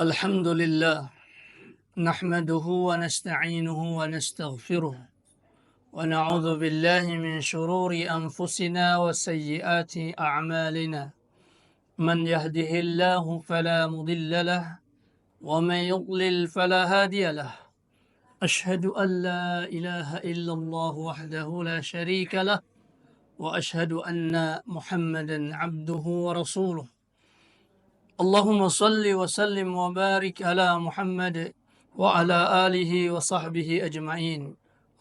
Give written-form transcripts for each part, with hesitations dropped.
الحمد لله نحمده ونستعينه ونستغفره ونعوذ بالله من شرور أنفسنا وسيئات أعمالنا من يهده الله فلا مضل له ومن يضلل فلا هادي له أشهد أن لا إله إلا الله وحده لا شريك له وأشهد أن محمدا عبده ورسوله اللهم صل وسلم وبارك على محمد وعلى آله وصحبه أجمعين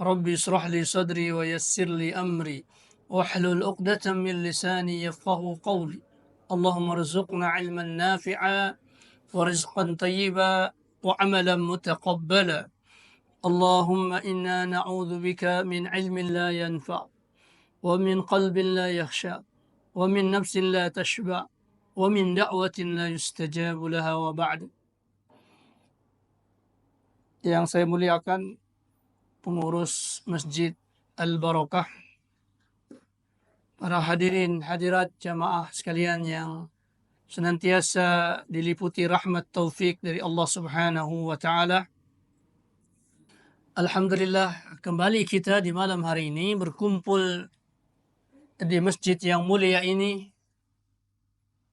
رب اشرح لي صدري ويسر لي أمري واحلل عقدة من لساني يفقه قولي اللهم ارزقنا علما نافعا ورزقا طيبا وعملا متقبلا اللهم إنا نعوذ بك من علم لا ينفع ومن قلب لا يخشى ومن نفس لا تشبع ومن دعوة لا يستجاب لها وبعد. Yang saya muliakan pengurus Masjid Al-Barakah, para hadirin hadirat jamaah sekalian yang senantiasa diliputi rahmat taufik dari Allah Subhanahu wa taala. Alhamdulillah, kembali kita di malam hari ini berkumpul di masjid yang mulia ini.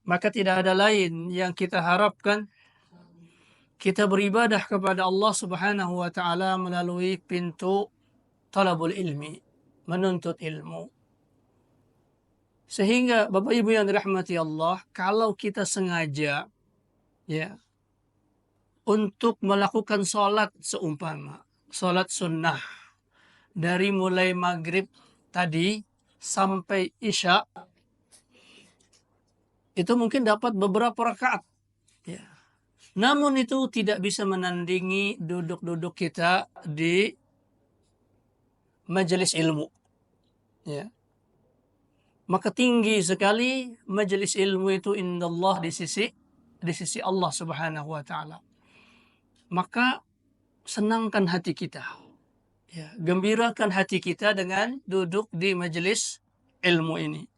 Maka tidak ada lain yang kita harapkan kita beribadah kepada Allah Subhanahu wa taala melalui pintu talabul ilmi, menuntut ilmu. Sehingga Bapak Ibu yang dirahmati Allah, kalau kita sengaja untuk melakukan sholat seumpama sholat sunnah dari mulai maghrib tadi sampai isya, itu mungkin dapat beberapa rakaat. Namun itu tidak bisa menandingi duduk-duduk kita di majelis ilmu. Maka tinggi sekali majelis ilmu itu indallah di sisi Allah Subhanahu wa taala. Maka senangkan hati kita. Gembirakan hati kita dengan duduk di majelis ilmu ini.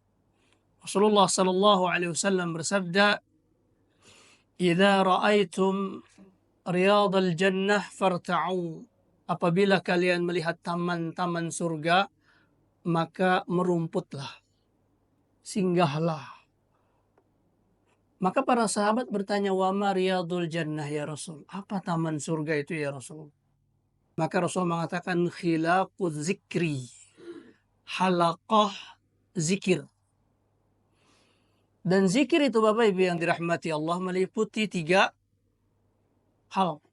Rasulullah sallallahu alaihi wasallam bersabda, "Idza ra'aitum riyadal jannah farta'u." Apabila kalian melihat taman-taman surga, maka merumputlah, singgahlah. Maka para sahabat bertanya, "Wa ma riyadul jannah ya Rasul?" Apa taman surga itu ya Rasul? Maka Rasul mengatakan, "Khilaquz zikri." Halaqah zikir. Dan zikir itu Bapak Ibu yang dirahmati Allah meliputi 3 hal.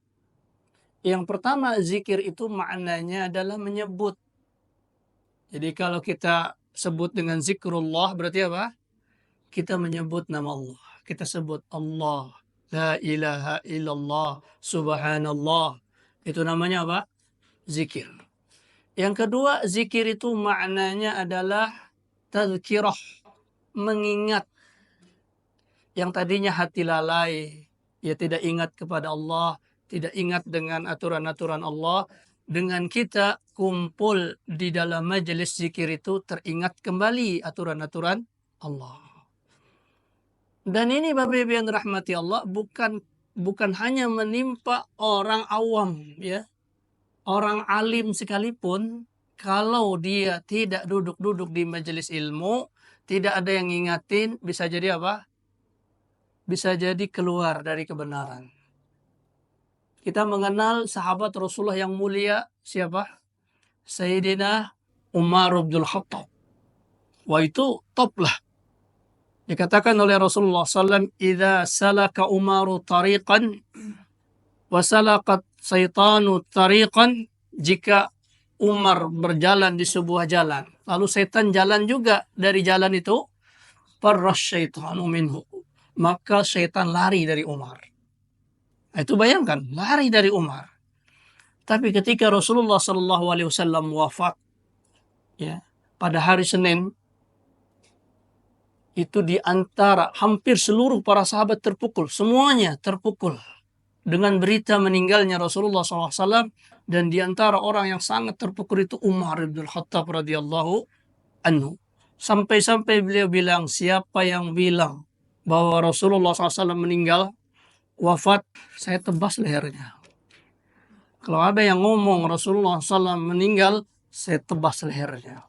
Yang pertama, zikir itu maknanya adalah menyebut. Jadi kalau kita sebut dengan zikrullah berarti apa? Kita menyebut nama Allah. Kita sebut Allah, la ilaha illallah, subhanallah. Itu namanya apa? Zikir. Yang kedua, zikir itu maknanya adalah tazkirah, mengingat. Yang tadinya hati lalai, tidak ingat kepada Allah, tidak ingat dengan aturan-aturan Allah. Dengan kita kumpul di dalam majelis zikir itu teringat kembali aturan-aturan Allah. Dan ini Bapak Ibu yang dirahmati Allah bukan hanya menimpa orang awam, Orang alim sekalipun, kalau dia tidak duduk-duduk di majelis ilmu, tidak ada yang ngingatin, bisa jadi apa? Bisa jadi keluar dari kebenaran. Kita mengenal sahabat Rasulullah yang mulia, siapa? Sayyidina Umar bin Khattab. Wah, itu top lah. Dikatakan oleh Rasulullah SAW, "Idza salaka Umaru tariqan wa salakat syaitanu tariqan." Jika Umar berjalan di sebuah jalan, lalu setan jalan juga dari jalan itu, farras syaitanu minhu. Maka setan lari dari Umar. Itu bayangkan, lari dari Umar. Tapi ketika Rasulullah SAW wafat, pada hari Senin, itu di antara hampir seluruh para sahabat terpukul, semuanya terpukul dengan berita meninggalnya Rasulullah SAW. Dan di antara orang yang sangat terpukul itu Umar bin Khattab radhiyallahu anhu. Sampai-sampai beliau bilang, siapa yang bilang bahwa Rasulullah SAW meninggal, wafat, saya tebas lehernya. Kalau ada yang ngomong Rasulullah SAW meninggal, saya tebas lehernya.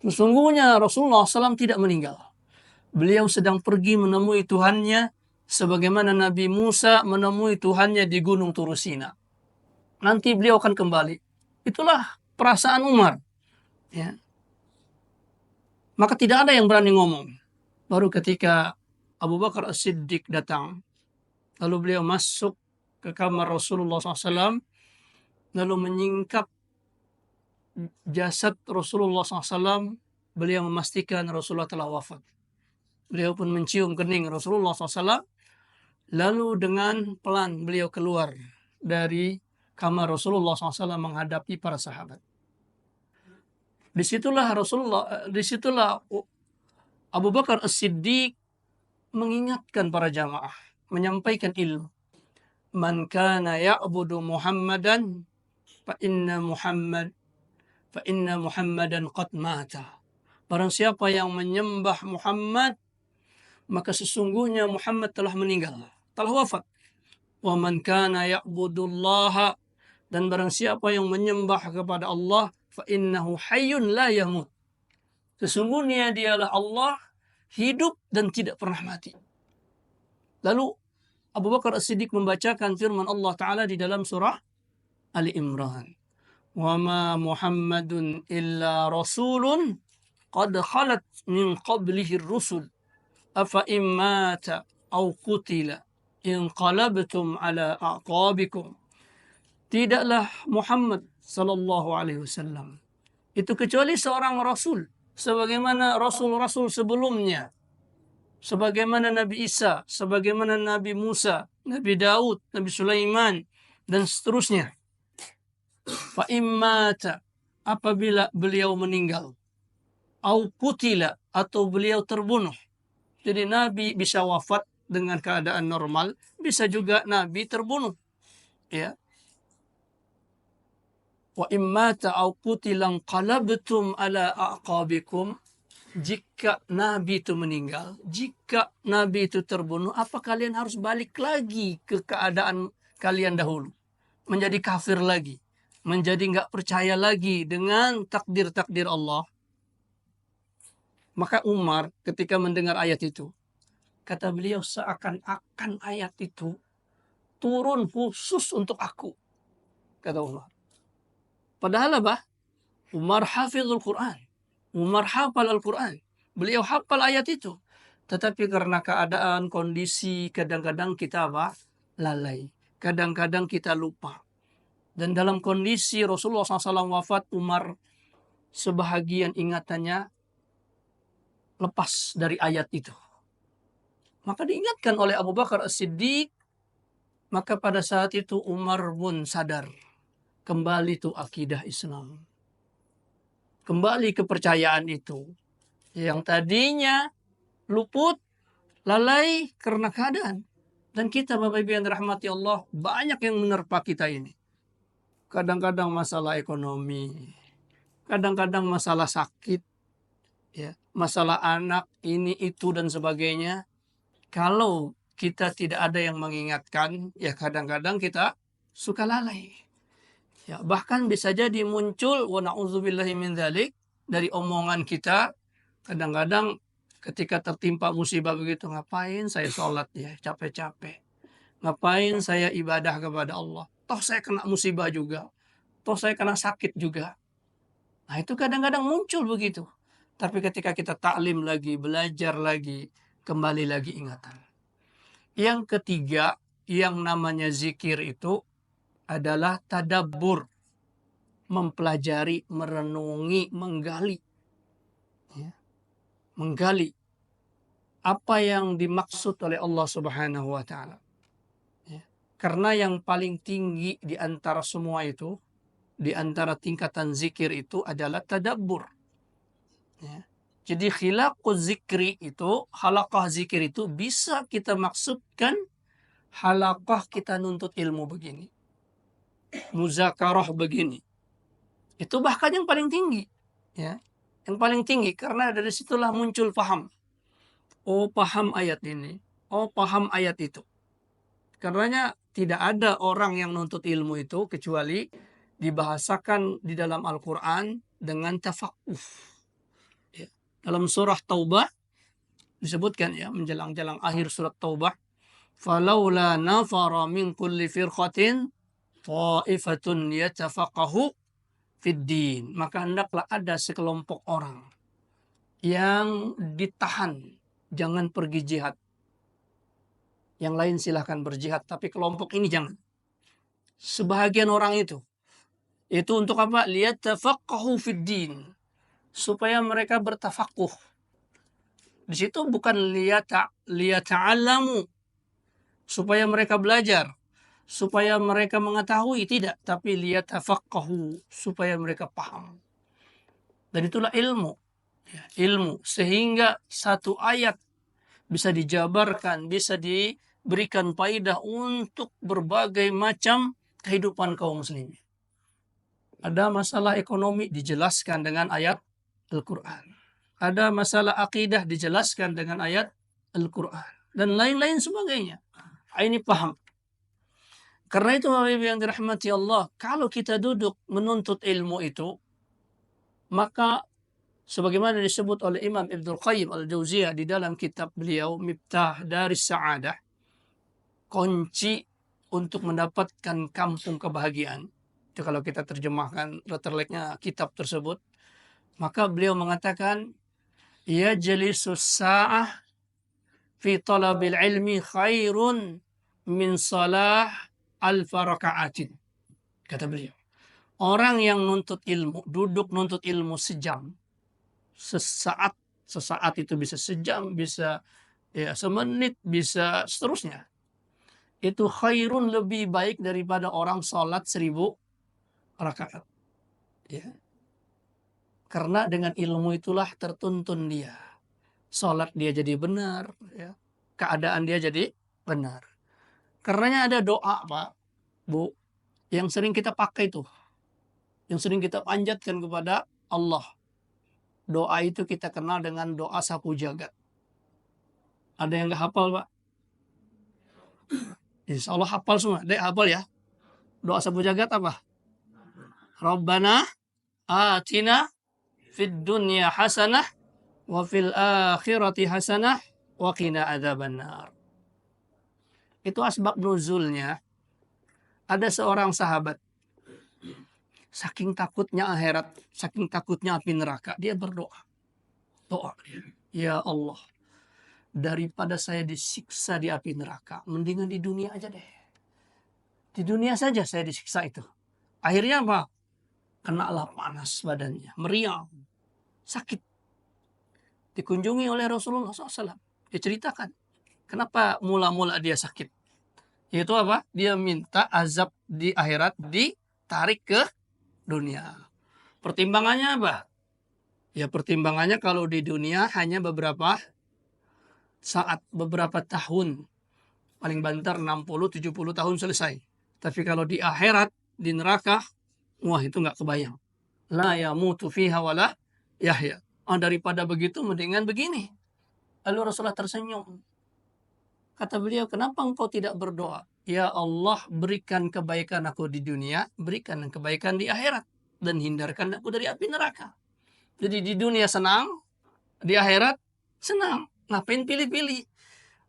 Sesungguhnya Rasulullah SAW tidak meninggal. Beliau sedang pergi menemui Tuhannya sebagaimana Nabi Musa menemui Tuhannya di Gunung Turusina. Nanti beliau akan kembali. Itulah perasaan Umar. Ya. Maka tidak ada yang berani ngomong. Baru ketika Abu Bakar As-Siddiq datang, lalu beliau masuk ke kamar Rasulullah SAW, lalu menyingkap jasad Rasulullah SAW, beliau memastikan Rasulullah telah wafat. Beliau pun mencium kening Rasulullah SAW, lalu dengan pelan beliau keluar dari kamar Rasulullah SAW menghadapi para sahabat. Disitulah Abu Bakar As-Siddiq mengingatkan para jamaah, menyampaikan ilmu. Man kana ya'budu Muhammadan fa inna Muhammadan qad mata. Barang siapa yang menyembah Muhammad, maka sesungguhnya Muhammad telah meninggal, telah wafat. Wa man kana ya'budullaha, dan barang siapa yang menyembah kepada Allah, fa innahu hayyun la yamut. Sesungguhnya dialah Allah, hidup dan tidak pernah mati. Lalu Abu Bakar As-Siddiq membacakan firman Allah Ta'ala di dalam surah Ali Imran. Wa ma Muhammadun illa rasulun qad khalat min qablihi rusul afa immata au qutila inqalabtum ala aqabikum. Tidaklah Muhammad sallallahu alaihi wasallam itu kecuali seorang rasul sebagaimana rasul-rasul sebelumnya, sebagaimana Nabi Isa, sebagaimana Nabi Musa, Nabi Daud, Nabi Sulaiman, dan seterusnya. Fa immata, apabila beliau meninggal, au kutila, atau beliau terbunuh. Jadi Nabi bisa wafat dengan keadaan normal, bisa juga Nabi terbunuh. Ya. Wa immata au kutilang qalabtum ala aqabikum. Jika Nabi itu meninggal, jika Nabi itu terbunuh, apa kalian harus balik lagi ke keadaan kalian dahulu? Menjadi kafir lagi, menjadi nggak percaya lagi dengan takdir-takdir Allah. Maka Umar ketika mendengar ayat itu, kata beliau, seakan-akan ayat itu turun khusus untuk aku, kata Umar. Padahal apa? Umar hafizul Quran. Umar hafal Al-Quran. Beliau hafal ayat itu. Tetapi karena keadaan, kondisi, kadang-kadang kita lalai. Kadang-kadang kita lupa. Dan dalam kondisi Rasulullah SAW wafat, Umar sebahagian ingatannya lepas dari ayat itu. Maka diingatkan oleh Abu Bakar As-Siddiq. Maka pada saat itu Umar pun sadar. Kembali itu akidah Islam. Kembali kepercayaan itu. Yang tadinya luput, lalai karena keadaan. Dan kita Bapak Ibu yang dirahmati Allah, banyak yang menerpa kita ini. Kadang-kadang masalah ekonomi, kadang-kadang masalah sakit, ya, masalah anak, ini, itu, dan sebagainya. Kalau kita tidak ada yang mengingatkan, ya kadang-kadang kita suka lalai. Ya, bahkan bisa jadi muncul wa na'udzubillahi min dzalik dari omongan kita. Kadang-kadang ketika tertimpa musibah begitu, ngapain saya sholat ya, capek-capek. Ngapain saya ibadah kepada Allah. Toh saya kena musibah juga. Toh saya kena sakit juga. Nah itu kadang-kadang muncul begitu. Tapi ketika kita taklim lagi, belajar lagi, kembali lagi ingatan. Yang ketiga, yang namanya zikir itu adalah tadabbur. Mempelajari, merenungi, menggali. Ya. Menggali apa yang dimaksud oleh Allah Subhanahu wa Ta'ala. Ya. Karena yang paling tinggi di antara semua itu, di antara tingkatan zikir itu adalah tadabbur. Ya. Jadi khilaquz zikri itu, halaqah zikir itu bisa kita maksudkan halaqah kita nuntut ilmu begini. Muzakarah begini. Itu bahkan yang paling tinggi. Ya. Yang paling tinggi karena dari situlah muncul paham. Oh, paham ayat ini. Oh, paham ayat itu. Karenanya tidak ada orang yang nuntut ilmu itu kecuali dibahasakan di dalam Al-Quran dengan tafakuh. Ya. Dalam surah Taubah disebutkan ya menjelang-jelang akhir surat Taubah, "Falaula nafara min kulli firqatin ta'ifatun yatafaqahu fid din." Maka hendaklah ada sekelompok orang yang ditahan, jangan pergi jihad. Yang lain silahkan berjihad, tapi kelompok ini jangan. Sebahagian orang itu untuk apa? Liyatafaqahu fid din, supaya mereka bertafakuh. Di situ bukan liyata'allamu, supaya mereka belajar, supaya mereka mengetahui, tidak, tapi liyatafaqahu, supaya mereka paham. Dan itulah ilmu. Ya, ilmu sehingga satu ayat bisa dijabarkan, bisa diberikan faidah untuk berbagai macam kehidupan kaum muslimin. Ada masalah ekonomi dijelaskan dengan ayat Al-Quran. Ada masalah akidah dijelaskan dengan ayat Al-Quran. Dan lain-lain sebagainya. Ini paham. Karena itu Bapak Ibu yang dirahmati Allah, kalau kita duduk menuntut ilmu itu, maka sebagaimana disebut oleh Imam Ibnul Qayyim Al-Jauziyah di dalam kitab beliau Miftah Daris Sa'adah, kunci untuk mendapatkan kampung kebahagiaan. Itu kalau kita terjemahkan letterleknya kitab tersebut, maka beliau mengatakan, yajlisus sa'ah fi talabil ilmi khairun min salah alfa raka'atin. Kata beliau, orang yang nuntut ilmu, duduk nuntut ilmu sejam, sesaat itu bisa sejam, bisa ya semenit, bisa seterusnya. Itu khairun, lebih baik daripada orang sholat 1000 rakaat. Ya. Karena dengan ilmu itulah tertuntun dia. Sholat dia jadi benar, ya. Keadaan dia jadi benar. Karenanya ada doa, Pak, Bu, yang sering kita pakai tuh, yang sering kita panjatkan kepada Allah. Doa itu kita kenal dengan doa sapu jagat. Ada yang nggak hafal, Pak? Insya Allah hafal semua. Dek hafal ya. Doa sapu jagat apa? Rabbana atina fid dunya hasanah wa fil akhirati hasanah wa qina adzabannar. Itu asbab nuzulnya. Ada seorang sahabat, saking takutnya akhirat, saking takutnya api neraka, dia berdoa. Doa dia, ya Allah, daripada saya disiksa di api neraka, mendingan di dunia aja deh. Di dunia saja saya disiksa itu. Akhirnya apa? Kenalah panas badannya, meriang, sakit. Dikunjungi oleh Rasulullah SAW. Dia ceritakan, kenapa mula-mula dia sakit. Yaitu apa? Dia minta azab di akhirat ditarik ke dunia. Pertimbangannya apa? Ya pertimbangannya kalau di dunia hanya beberapa saat, beberapa tahun. Paling banter 60-70 tahun selesai. Tapi kalau di akhirat, di neraka, wah itu nggak kebayang. La yamutu fiha wala yahya. Daripada begitu mendingan begini. Lalu Rasulullah tersenyum. Kata beliau, kenapa engkau tidak berdoa? Ya Allah, berikan kebaikan aku di dunia, berikan kebaikan di akhirat, dan hindarkan aku dari api neraka. Jadi di dunia senang, di akhirat senang. Ngapain pilih-pilih?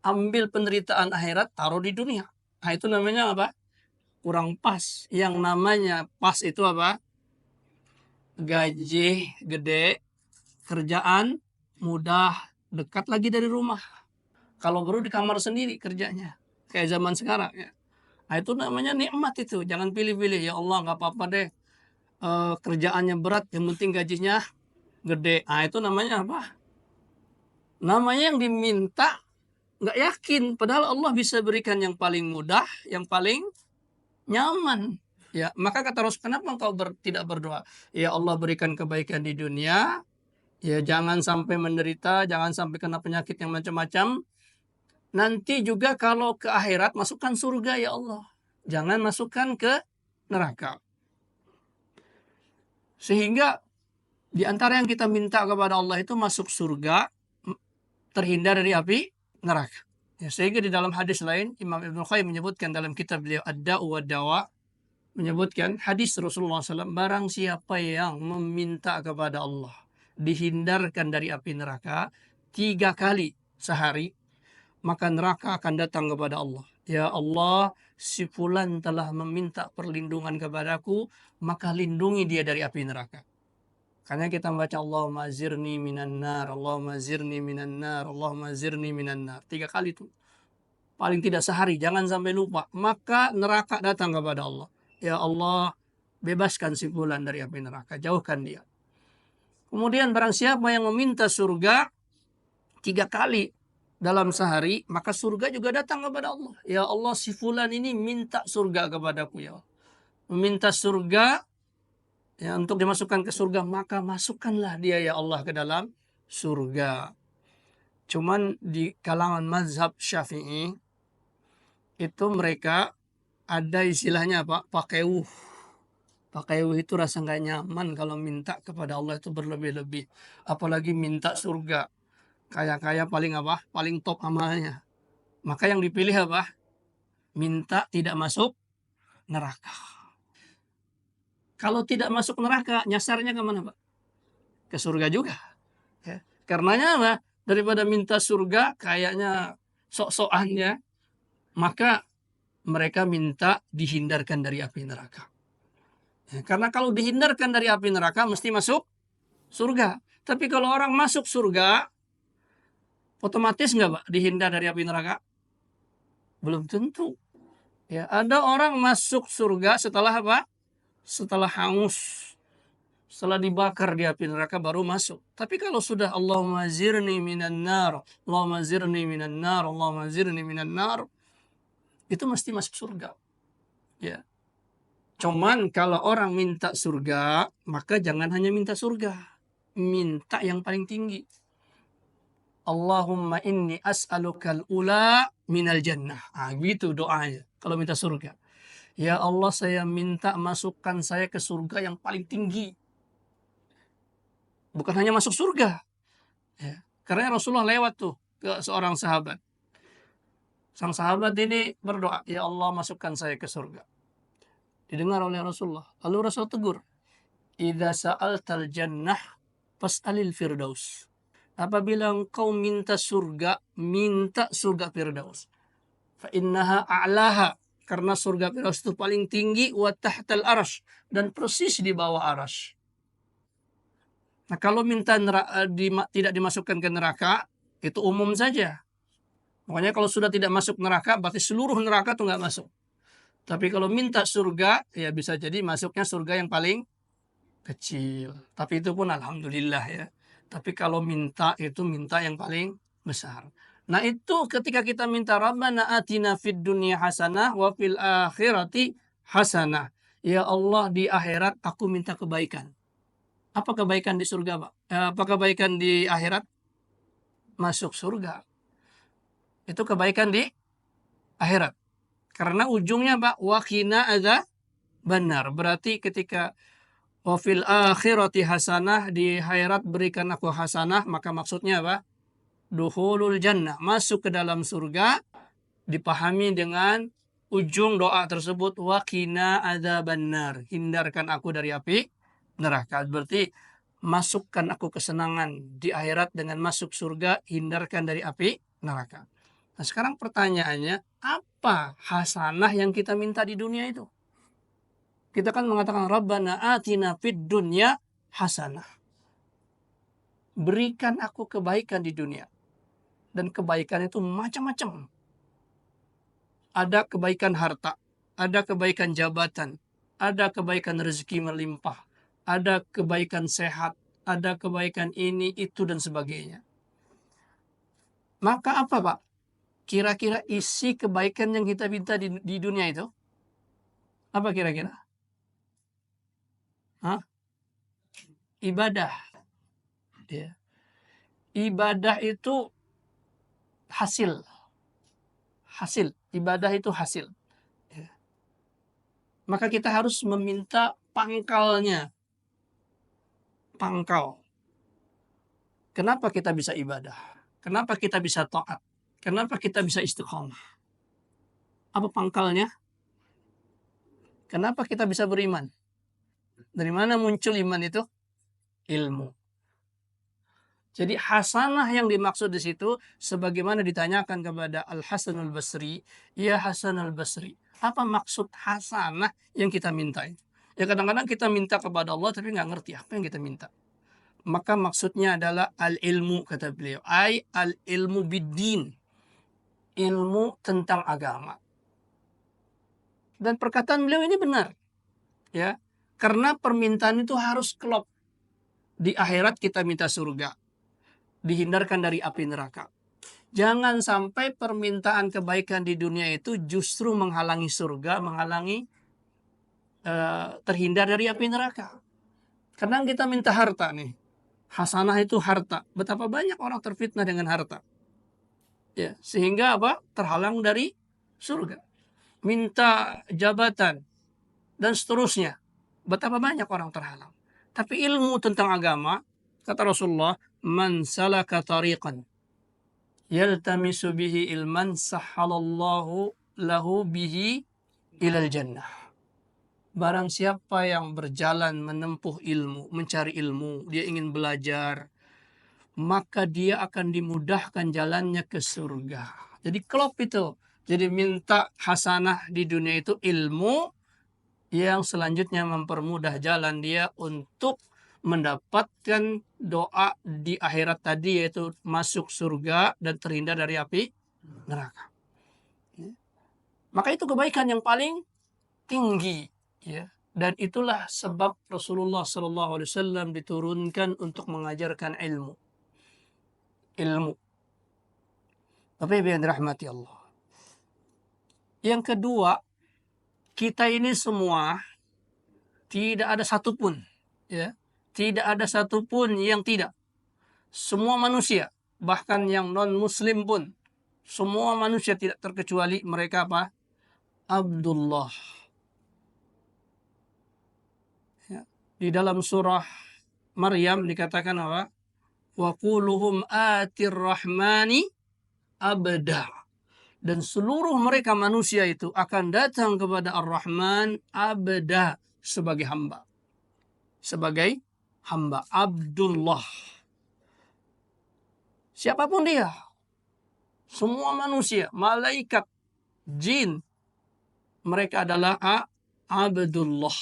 Ambil penderitaan akhirat, taruh di dunia. Nah itu namanya apa? Kurang pas. Yang namanya pas itu apa? Gaji gede, kerjaan mudah, dekat lagi dari rumah. Kalau perlu di kamar sendiri kerjanya. Kayak zaman sekarang ya. Nah itu namanya nikmat itu. Jangan pilih-pilih. Ya Allah nggak apa-apa deh. Kerjaannya berat. Yang penting gajinya gede. Nah itu namanya apa? Namanya yang diminta nggak yakin. Padahal Allah bisa berikan yang paling mudah. Yang paling nyaman. Ya, maka kata Rasul, kenapa engkau tidak berdoa? Ya Allah berikan kebaikan di dunia. Ya jangan sampai menderita. Jangan sampai kena penyakit yang macam-macam. Nanti juga kalau ke akhirat masukkan surga ya Allah. Jangan masukkan ke neraka. Sehingga di antara yang kita minta kepada Allah itu masuk surga terhindar dari api neraka. Ya, sehingga di dalam hadis lain Imam Ibnu Qayyim menyebutkan dalam kitab beliau Ad-Da'u wad-Dawa, menyebutkan hadis Rasulullah SAW, barang siapa yang meminta kepada Allah dihindarkan dari api neraka 3 kali sehari, maka neraka akan datang kepada Allah. Ya Allah, si fulan telah meminta perlindungan kepadaku, maka lindungi dia dari api neraka. Karena kita membaca Allahumma zirni minan nar, Allahumma zirni minan nar, Allahumma zirni minan nar. 3 kali itu. Paling tidak sehari, jangan sampai lupa. Maka neraka datang kepada Allah. Ya Allah, bebaskan si fulan dari api neraka, jauhkan dia. Kemudian barang siapa yang meminta surga 3 kali dalam sehari, maka surga juga datang kepada Allah. Ya Allah, si fulan ini minta surga kepadaku ya Allah. Meminta surga, ya, untuk dimasukkan ke surga, maka masukkanlah dia ya Allah ke dalam surga. Cuman di kalangan mazhab Syafi'i itu mereka ada istilahnya apa? Pakewuh. Pakewuh itu rasa nggak nyaman kalau minta kepada Allah itu berlebih-lebih. Apalagi minta surga. Kaya-kaya paling apa? Paling top amalnya. Maka yang dipilih apa? Minta tidak masuk neraka. Kalau tidak masuk neraka, nyasarnya kemana Pak? Ke surga juga. Ya. Karenanya apa? Daripada minta surga kayaknya sok-sokannya, maka mereka minta dihindarkan dari api neraka. Ya, karena kalau dihindarkan dari api neraka mesti masuk surga. Tapi kalau orang masuk surga, otomatis nggak Pak dihindar dari api neraka? Belum tentu. Ya, ada orang masuk surga setelah apa? Setelah hangus, setelah dibakar di api neraka baru masuk. Tapi kalau sudah Allahumma zirni minan nar, Allahumma zirni minan nar, Allahumma zirni minan nar, itu mesti masuk surga. Ya. Cuman kalau orang minta surga, maka jangan hanya minta surga. Minta yang paling tinggi. Allahumma inni as'alukal ula minal jannah. Gitu doanya kalau minta surga. Ya Allah, saya minta masukkan saya ke surga yang paling tinggi. Bukan hanya masuk surga. Ya. Karena Rasulullah lewat tuh ke seorang sahabat. Sang sahabat ini berdoa, ya Allah masukkan saya ke surga. Didengar oleh Rasulullah. Lalu Rasul tegur, idza sa'altal jannah fas'alil firdaus. Apabila engkau minta surga Firdaus. Fa innaha a'laha. Karena surga Firdaus itu paling tinggi, wa tahtal arash, dan persis di bawah arash. Nah, kalau minta tidak dimasukkan ke neraka, itu umum saja. Pokoknya kalau sudah tidak masuk neraka, berarti seluruh neraka itu nggak masuk. Tapi kalau minta surga, ya bisa jadi masuknya surga yang paling kecil. Tapi itu pun alhamdulillah ya. Tapi kalau minta itu minta yang paling besar. Nah itu ketika kita minta Rabbana atina fid dunya hasanah wa fil akhirati hasanah. Ya Allah, di akhirat aku minta kebaikan. Apa kebaikan di surga Pak? Apa kebaikan di akhirat? Masuk surga. Itu kebaikan di akhirat. Karena ujungnya Pak, waqina adza benar. Berarti ketika wafil akhirati hasanah, di akhirat berikan aku hasanah, maka maksudnya apa? Dukhulul jannah, masuk ke dalam surga, dipahami dengan ujung doa tersebut, waqina adzabannar, hindarkan aku dari api neraka. Berarti masukkan aku kesenangan di akhirat dengan masuk surga, hindarkan dari api neraka. Nah sekarang pertanyaannya, apa hasanah yang kita minta di dunia itu? Kita kan mengatakan Rabbana atina fid dunya hasanah. Berikan aku kebaikan di dunia. Dan kebaikan itu macam-macam. Ada kebaikan harta, ada kebaikan jabatan, ada kebaikan rezeki melimpah, ada kebaikan sehat, ada kebaikan ini, itu, dan sebagainya. Maka apa Pak? Kira-kira isi kebaikan yang kita minta di dunia itu? Apa kira-kira? Hah? Ibadah. Ya. Ibadah itu hasil. Ibadah itu hasil. Ya. Maka kita harus meminta pangkalnya. Pangkal. Kenapa kita bisa ibadah? Kenapa kita bisa taat? Kenapa kita bisa istiqomah? Apa pangkalnya? Kenapa kita bisa beriman? Dari mana muncul iman itu? Ilmu. Jadi hasanah yang dimaksud di situ sebagaimana ditanyakan kepada Al-Hasan Al-Basri, "Ya Hasan Al-Basri, apa maksud hasanah yang kita minta itu?" Ya kadang-kadang kita minta kepada Allah tapi nggak ngerti apa yang kita minta. Maka maksudnya adalah al-ilmu, kata beliau. Al-ilmu bid-din. Ilmu tentang agama. Dan perkataan beliau ini benar. Ya, karena permintaan itu harus klop. Di akhirat kita minta surga. Dihindarkan dari api neraka. Jangan sampai permintaan kebaikan di dunia itu justru menghalangi surga, menghalangi terhindar dari api neraka. Kadang kita minta harta nih. Hasanah itu harta. Betapa banyak orang terfitnah dengan harta. Ya, sehingga apa? Terhalang dari surga. Minta jabatan dan seterusnya. Betapa banyak orang terhalang. Tapi ilmu tentang agama, kata Rasulullah, "Man salaka tariqan yaltamisu bihi ilman sahhalallahu lahu bihi ilal jannah." Barang siapa yang berjalan menempuh ilmu, mencari ilmu, dia ingin belajar, maka dia akan dimudahkan jalannya ke surga. Jadi klop itu. Jadi minta hasanah di dunia itu ilmu yang selanjutnya mempermudah jalan dia untuk mendapatkan doa di akhirat tadi, yaitu masuk surga dan terhindar dari api neraka. Maka itu kebaikan yang paling tinggi, ya. Dan itulah sebab Rasulullah SAW diturunkan untuk mengajarkan ilmu. Bapak Ibu yang dirahmati Allah. Yang kedua, kita ini semua tidak ada satupun, ya, tidak ada satupun yang tidak. Semua manusia, bahkan yang non-muslim pun, semua manusia tidak terkecuali mereka apa? Abdullah. Ya. Di dalam surah Maryam dikatakan apa? Wa quluhum atir rahmani abda. Dan seluruh mereka manusia itu akan datang kepada Ar-Rahman abda, sebagai hamba. Sebagai hamba, Abdullah. Siapapun dia. Semua manusia, malaikat, jin, mereka adalah Abdullah.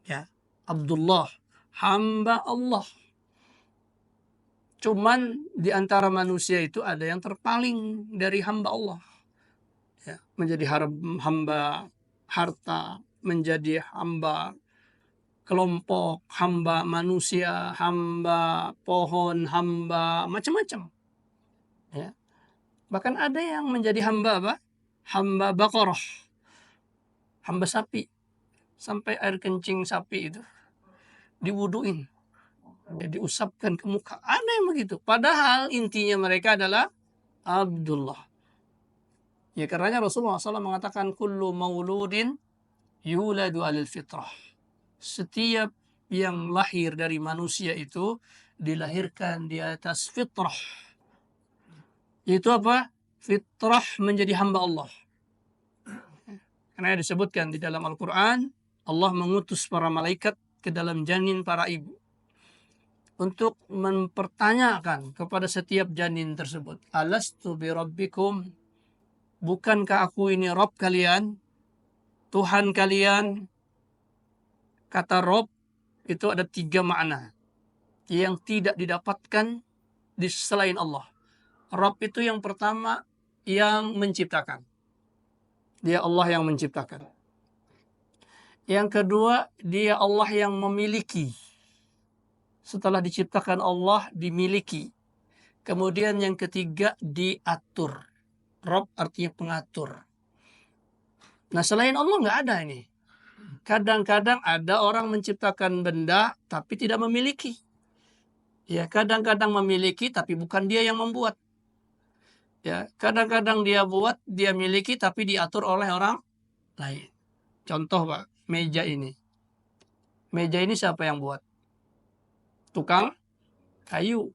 Ya, Abdullah, hamba Allah. Cuman di antara manusia itu ada yang terpaling dari hamba Allah. Ya, menjadi hamba harta, menjadi hamba kelompok, hamba manusia, hamba pohon, hamba macam-macam. Ya. Bahkan ada yang menjadi hamba apa? Hamba baqarah, hamba sapi. Sampai air kencing sapi itu diwuduin, diusapkan ke muka. Ada yang begitu. Padahal intinya mereka adalah Abdullah. Ya karenanya Rasulullah SAW mengatakan kullu mauludin yuladu alal fitrah. Setiap yang lahir dari manusia itu dilahirkan di atas fitrah. Itu apa? Fitrah menjadi hamba Allah. Karena disebutkan di dalam Al-Quran, Allah mengutus para malaikat ke dalam janin para ibu untuk mempertanyakan kepada setiap janin tersebut, alastu bi rabbikum, bukankah aku ini Rabb kalian, Tuhan kalian? Kata Rabb itu ada 3 makna yang tidak didapatkan di selain Allah. Rabb itu yang pertama yang menciptakan. Dia Allah yang menciptakan. Yang kedua, dia Allah yang memiliki. Setelah diciptakan Allah, dimiliki. Kemudian yang ketiga, diatur. Rabb artinya pengatur. Nah, selain Allah nggak ada ini. Kadang-kadang ada orang menciptakan benda, tapi tidak memiliki. Ya, kadang-kadang memiliki, tapi bukan dia yang membuat. Ya, kadang-kadang dia buat, dia miliki, tapi diatur oleh orang lain. Contoh, Pak, meja ini. Meja ini siapa yang buat? Tukang kayu.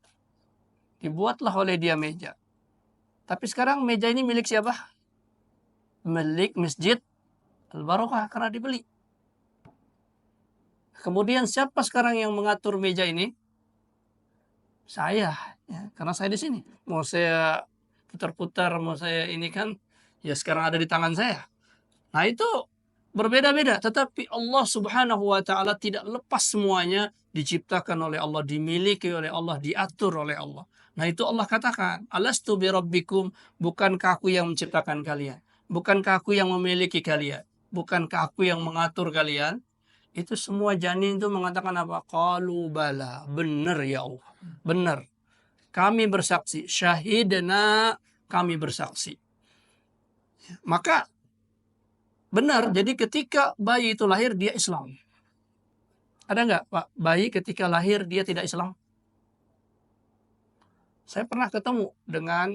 Dibuatlah oleh dia meja. Tapi sekarang meja ini milik siapa? Milik Masjid Al-Barokah karena dibeli. Kemudian siapa sekarang yang mengatur meja ini? Saya, ya, karena saya di sini. Mau saya putar-putar, mau saya ini kan, ya sekarang ada di tangan saya. Nah itu berbeda-beda, tetapi Allah Subhanahu wa taala tidak lepas semuanya diciptakan oleh Allah, dimiliki oleh Allah, diatur oleh Allah. Nah itu Allah katakan, alastu birabbikum, bukankah aku yang menciptakan kalian? Bukankah aku yang memiliki kalian? Bukankah aku yang mengatur kalian? Itu semua janin itu mengatakan apa? Qalu bala, benar ya Allah, benar. Kami bersaksi, syahidna, kami bersaksi. Maka benar, jadi ketika bayi itu lahir dia Islam. Ada nggak Pak, bayi ketika lahir dia tidak Islam? Saya pernah ketemu dengan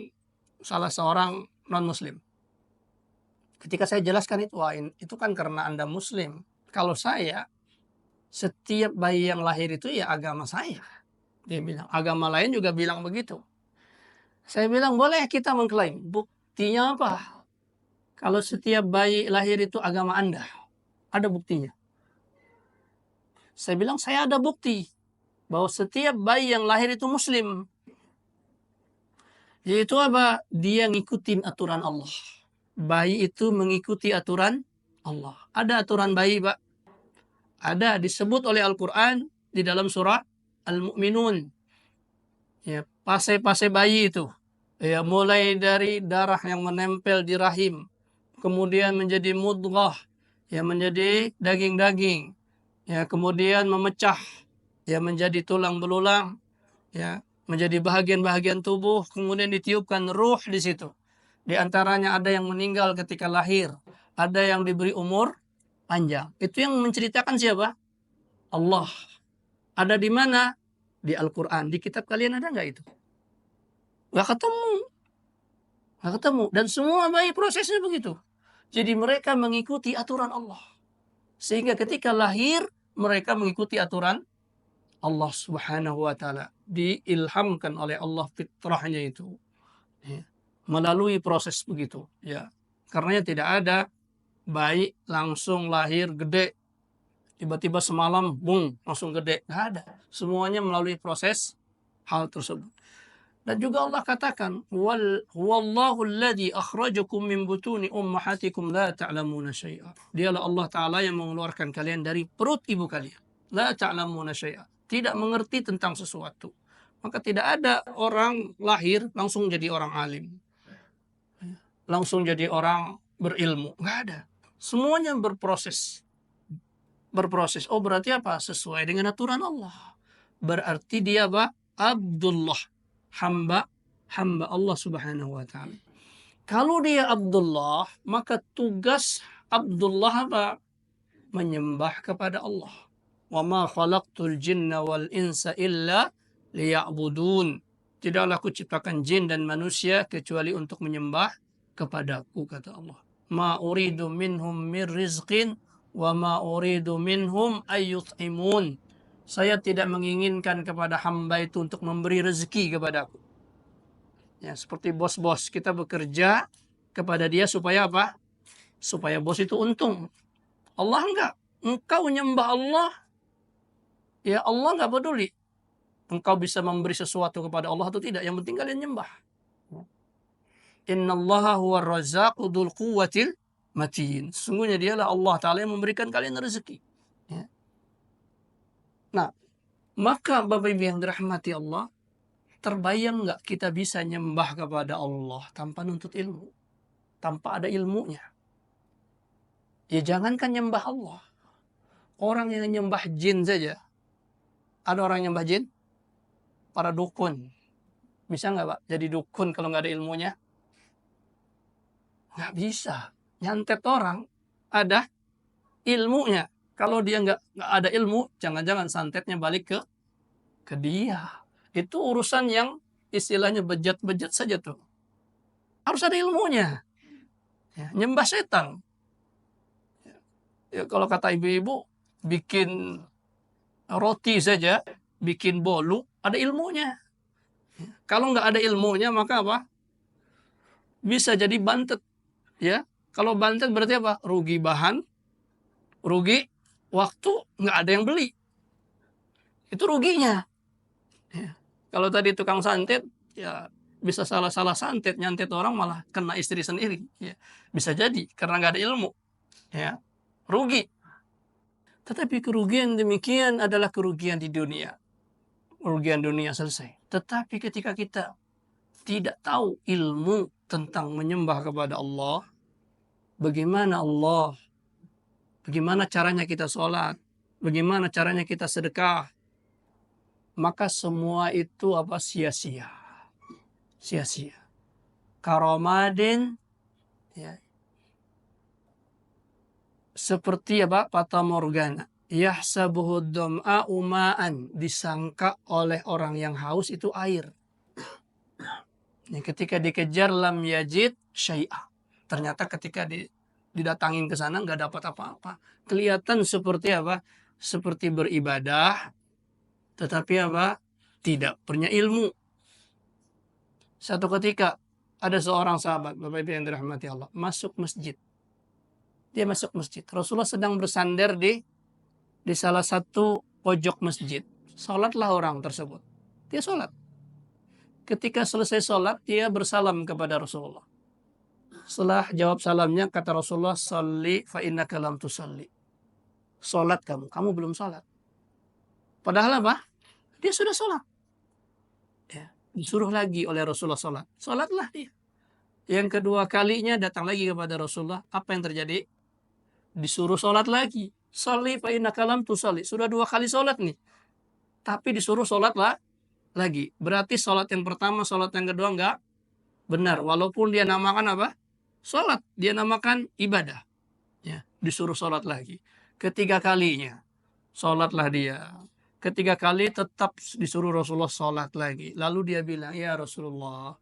salah seorang non-Muslim. Ketika saya jelaskan itu, wah itu kan karena Anda Muslim. Kalau saya, setiap bayi yang lahir itu ya agama saya. Dia bilang, agama lain juga bilang begitu. Saya bilang, boleh kita mengklaim. Buktinya apa? Kalau setiap bayi lahir itu agama Anda. Ada buktinya. Saya bilang, saya ada bukti bahwa setiap bayi yang lahir itu Muslim. Yaitu apa? Dia ngikutin aturan Allah. Bayi itu mengikuti aturan Allah. Ada aturan bayi, Pak. Ada disebut oleh Al-Quran di dalam surah Al-Mu'minun. Ya, pase-pase bayi itu. Ya, mulai dari darah yang menempel di rahim, kemudian menjadi mudghah, ya menjadi daging-daging, ya kemudian memecah, ya menjadi tulang belulang, ya menjadi bahagian-bahagian tubuh, kemudian ditiupkan ruh di situ. Di antaranya ada yang meninggal ketika lahir, ada yang diberi umur panjang. Itu yang menceritakan siapa? Allah. Ada di mana? Di Al-Quran. Di kitab kalian ada nggak itu? Nggak ketemu. Nggak ketemu. Dan semua bayi prosesnya begitu. Jadi mereka mengikuti aturan Allah. Sehingga ketika lahir, mereka mengikuti aturan Allah Subhanahu wa taala. Diilhamkan oleh Allah fitrahnya itu. Ya. Melalui proses begitu. Ya. Karenanya tidak ada bayi langsung lahir gede. Tiba-tiba semalam, bung, langsung gede. Nggak ada. Semuanya melalui proses hal tersebut. Dan juga Allah katakan, "Huwallahu alladzi akhrajakum min butuni ummahatikum la ta'lamuna syai'a." Dialah Allah Ta'ala yang mengeluarkan kalian dari perut ibu kalian. La ta'lamuna syai'a. Tidak mengerti tentang sesuatu. Maka tidak ada orang lahir langsung jadi orang alim. Langsung jadi orang berilmu. Nggak ada. Semuanya berproses. Berproses. Oh berarti apa? Sesuai dengan aturan Allah. Berarti dia apa? Abdullah. Hamba Allah Subhanahu wa taala. Kalau dia Abdullah, maka tugas Abdullah apa? Menyembah kepada Allah. Wa ma khalaqtul jinna wal insa illa liya'budun. Tidaklah aku ciptakan jin dan manusia kecuali untuk menyembah kepadaku, kata Allah. Ma uridu minhum min rizqin wa ma uridu minhum ayyut'imun. Saya tidak menginginkan kepada hamba itu untuk memberi rezeki kepadaku. Ya, seperti bos-bos, kita bekerja kepada dia supaya apa? Supaya bos itu untung. Allah enggak. Engkau nyembah Allah, ya Allah enggak peduli. Engkau bisa memberi sesuatu kepada Allah atau tidak. Yang penting kalian nyembah. Innallaha huwa razzaqu dzul quwwatil matin. Sesungguhnya dialah Allah Ta'ala yang memberikan kalian rezeki. Ya. Nah, maka Bapak Ibu yang dirahmati Allah, terbayang nggak kita bisa nyembah kepada Allah tanpa nuntut ilmu, tanpa ada ilmunya? Ya jangankan nyembah Allah, orang yang nyembah jin saja. Ada orang yang nyembah jin? Para dukun. Bisa nggak Pak jadi dukun kalau nggak ada ilmunya? Nggak bisa. Nyantet orang ada ilmunya. Kalau dia nggak ada ilmu, jangan-jangan santetnya balik ke dia. Itu urusan yang istilahnya bejat-bejat saja tuh. Harus ada ilmunya. Ya, nyembah setan. Ya, kalau kata ibu-ibu, bikin roti saja, bikin bolu, ada ilmunya. Kalau nggak ada ilmunya maka apa? Bisa jadi bantet, ya. Kalau bantet berarti apa? Rugi bahan, rugi waktu, nggak ada yang beli. Itu ruginya. Ya. Kalau tadi tukang santet, ya bisa salah-salah santet, nyantet orang malah kena istri sendiri. Ya. Bisa jadi karena nggak ada ilmu. Ya. Rugi. Tetapi kerugian demikian adalah kerugian di dunia. Kerugian dunia selesai. Tetapi ketika kita tidak tahu ilmu tentang menyembah kepada Allah, bagaimana Allah, bagaimana caranya kita sholat, bagaimana caranya kita sedekah, maka semua itu apa? Sia-sia. Sia-sia. Karomadin, ya, seperti apa? Fata morgana. Yahsabuhu dhama'u ma'an, disangka oleh orang yang haus itu air. Ketika dikejar lam yajid syai'ah. Ternyata ketika didatangin ke sana nggak dapat apa-apa. Kelihatan seperti apa? Seperti beribadah, tetapi apa? Tidak punya ilmu. Satu ketika ada seorang sahabat, Bapak Ibu yang dirahmati Allah, masuk masjid. Dia masuk masjid. Rasulullah sedang bersandar di salah satu pojok masjid. Sholatlah orang tersebut. Dia sholat. Ketika selesai sholat, dia bersalam kepada Rasulullah. Setelah jawab salamnya, kata Rasulullah, "Shalli fa innaka lam tusalli." Sholat kamu belum sholat. Padahal apa? Dia sudah sholat. Ya, disuruh lagi oleh Rasulullah sholat. Sholatlah dia. Yang kedua kalinya datang lagi kepada Rasulullah. Apa yang terjadi? Disuruh sholat lagi. Shalli fa innaka lam tusalli. Sudah 2 kali sholat nih. Tapi disuruh sholat lagi. Berarti sholat yang pertama, sholat yang kedua enggak benar. Walaupun dia namakan apa? Sholat. Dia namakan ibadah. Ya, disuruh sholat lagi. Ketiga kalinya, sholatlah dia. Ketiga kali tetap disuruh Rasulullah sholat lagi. Lalu dia bilang, "Ya Rasulullah,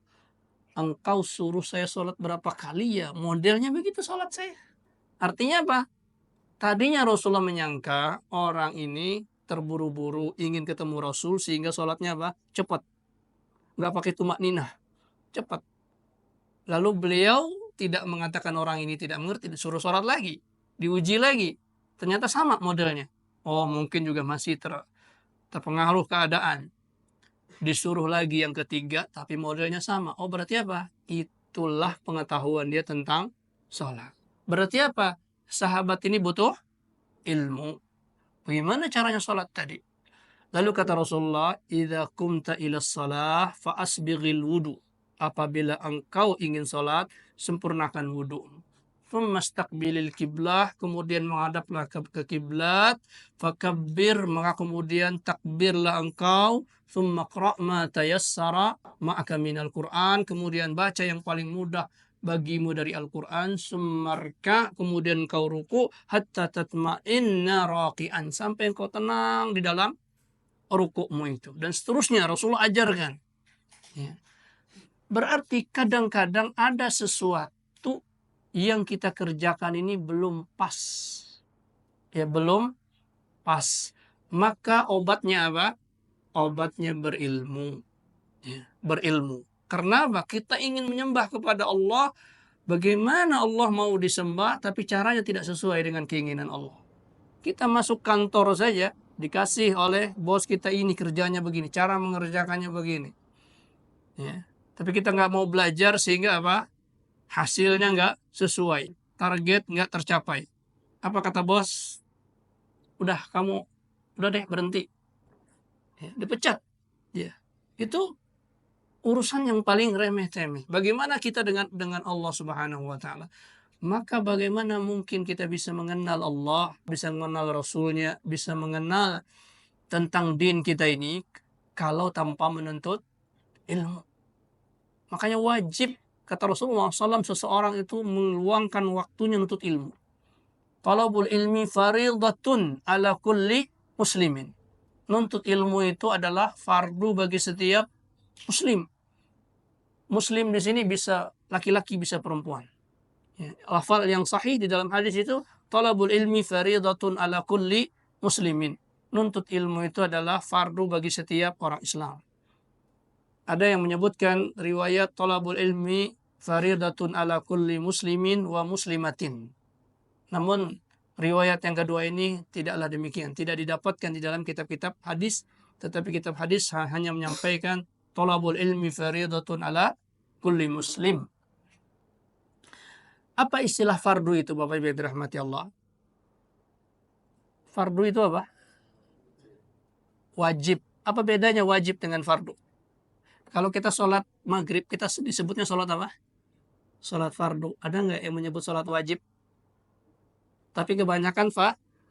engkau suruh saya sholat berapa kali ya? Modelnya begitu sholat saya." Artinya apa? Tadinya Rasulullah menyangka orang ini terburu-buru ingin ketemu Rasul sehingga sholatnya apa? Cepat. Nggak pakai tumak ninah. Cepat. Lalu beliau tidak mengatakan orang ini tidak mengerti. Disuruh sholat lagi. Diuji lagi. Ternyata sama modelnya. Oh, mungkin juga masih terpengaruh keadaan. Disuruh lagi yang ketiga, tapi modelnya sama. Oh, berarti apa? Itulah pengetahuan dia tentang sholat. Berarti apa? Sahabat ini butuh ilmu. Bagaimana caranya sholat tadi? Lalu kata Rasulullah, "Idza qumta ila shalah fa asbighil wudu." Apabila engkau ingin sholat, sempurnakan wudu. Famastaqbilil kiblah, kemudian menghadaplah ke kiblat, fakabbir, maka kemudian takbirlah engkau, thumma qra' ma tayassara ma'aka minal Qur'an, kemudian baca yang paling mudah bagimu dari Al-Quran, summarka, kemudian kau ruku, hatta tatma'inna raqi'an, sampai engkau tenang di dalam rukukmu itu. Dan seterusnya Rasulullah ajarkan. Ya. Berarti kadang-kadang ada sesuatu yang kita kerjakan ini belum pas. Ya, belum pas. Maka obatnya apa? Obatnya berilmu. Ya, berilmu. Karena apa? Kita ingin menyembah kepada Allah. Bagaimana Allah mau disembah tapi caranya tidak sesuai dengan keinginan Allah. Kita masuk kantor saja, dikasih oleh bos kita ini kerjanya begini, cara mengerjakannya begini. Ya. Tapi kita nggak mau belajar sehingga apa? Hasilnya nggak sesuai, target nggak tercapai. Apa kata bos? Udah deh berhenti, ya, dipecat. Ya. Itu urusan yang paling remeh-temeh. Bagaimana kita dengan Allah Subhanahu wa taala? Maka bagaimana mungkin kita bisa mengenal Allah, bisa mengenal Rasulnya, bisa mengenal tentang din kita ini kalau tanpa menuntut ilmu. Makanya wajib, kata Rasulullah SAW, seseorang itu meluangkan waktunya untuk ilmu. Talabul ilmi faridatun ala kulli muslimin. Nuntut ilmu itu adalah fardu bagi setiap muslim. Muslim di sini bisa laki-laki, bisa perempuan. Ya, lafal yang sahih di dalam hadis itu, talabul ilmi faridatun ala kulli muslimin. Nuntut ilmu itu adalah fardu bagi setiap orang Islam. Ada yang menyebutkan riwayat thalabul ilmi faridatun ala kulli muslimin wa muslimatin. Namun riwayat yang kedua ini tidaklah demikian, tidak didapatkan di dalam kitab-kitab hadis, tetapi kitab hadis hanya menyampaikan thalabul ilmi faridatun ala kulli muslim. Apa istilah fardu itu, Bapak Ibu yang dirahmati Allah? Fardu itu apa? Wajib. Apa bedanya wajib dengan fardu? Kalau kita sholat maghrib, kita disebutnya sholat apa? Sholat fardu. Ada nggak yang menyebut sholat wajib? Tapi kebanyakan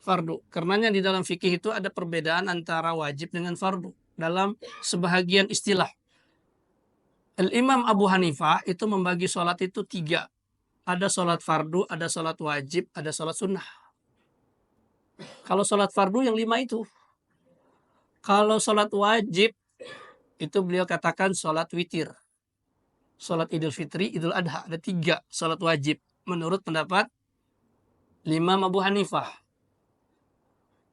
fardu. Karenanya di dalam fikih itu ada perbedaan antara wajib dengan fardu. Dalam sebahagian istilah. Al-Imam Abu Hanifah itu membagi sholat itu 3. Ada sholat fardu, ada sholat wajib, ada sholat sunnah. Kalau sholat fardu yang 5 itu. Kalau sholat wajib, itu beliau katakan sholat witir. Sholat Idul Fitri, Idul Adha. Ada 3 sholat wajib. Menurut pendapat Imam Abu Hanifah.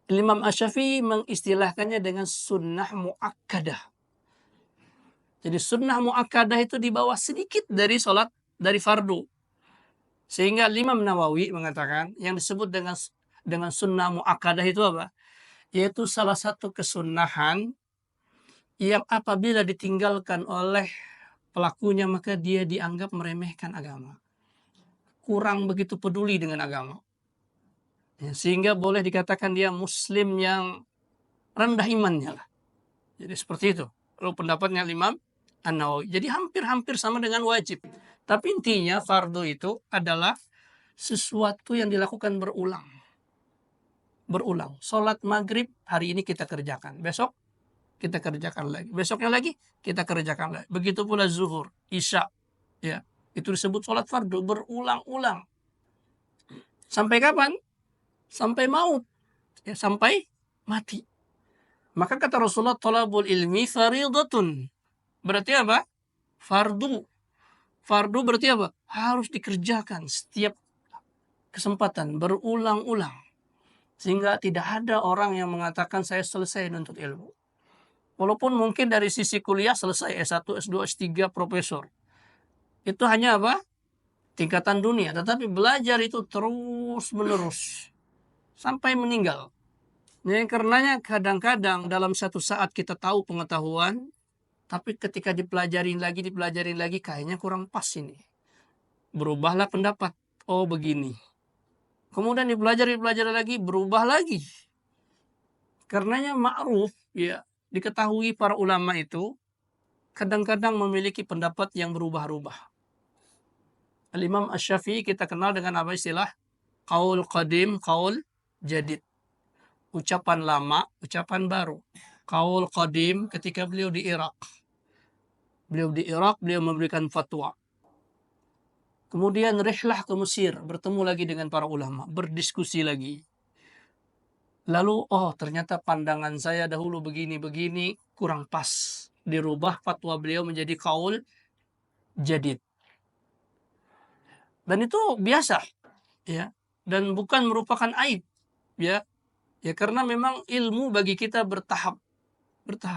Imam Asy-Syafi'i mengistilahkannya dengan sunnah muakkadah. Jadi sunnah muakkadah itu di bawah sedikit dari sholat, dari fardu. Sehingga Imam Nawawi mengatakan yang disebut dengan sunnah muakkadah itu apa? Yaitu salah satu kesunnahan yang apabila ditinggalkan oleh pelakunya maka dia dianggap meremehkan agama. Kurang begitu peduli dengan agama. Ya, sehingga boleh dikatakan dia muslim yang rendah imannya lah. Jadi seperti itu. Lalu pendapatnya Imam An-Nawawi. Jadi hampir-hampir sama dengan wajib. Tapi intinya fardu itu adalah sesuatu yang dilakukan berulang. Berulang. Sholat maghrib hari ini kita kerjakan. Besok kita kerjakan lagi. Besoknya lagi kita kerjakan lagi. Begitu pula zuhur, isya. Ya, itu disebut sholat fardu berulang-ulang. Sampai kapan? Sampai maut. Ya, sampai mati. Maka kata Rasulullah, thalabul ilmi faridatun. Berarti apa? Fardu. Fardu berarti apa? Harus dikerjakan setiap kesempatan, berulang-ulang. Sehingga tidak ada orang yang mengatakan saya selesai menuntut ilmu. Walaupun mungkin dari sisi kuliah selesai S1, S2, S3, profesor. Itu hanya apa? Tingkatan dunia. Tetapi belajar itu terus menerus. Sampai meninggal. Jadi karenanya kadang-kadang dalam satu saat kita tahu pengetahuan, tapi ketika dipelajarin lagi, kayaknya kurang pas ini. Berubahlah pendapat. Oh begini. Kemudian dipelajari lagi, berubah lagi. Karenanya ma'ruf, ya, diketahui para ulama itu kadang-kadang memiliki pendapat yang berubah-ubah. Al-Imam Asy-Syafi'i kita kenal dengan apa istilah? Qaul qadim, qaul jadid. Ucapan lama, ucapan baru. Qaul qadim ketika beliau di Irak. Beliau memberikan fatwa. Kemudian rihlah ke Mesir, bertemu lagi dengan para ulama, berdiskusi lagi. Lalu, ternyata pandangan saya dahulu begini, kurang pas. Dirubah fatwa beliau menjadi qaul jadid. Dan itu biasa, ya. Dan bukan merupakan aib, ya. Ya karena memang ilmu bagi kita bertahap.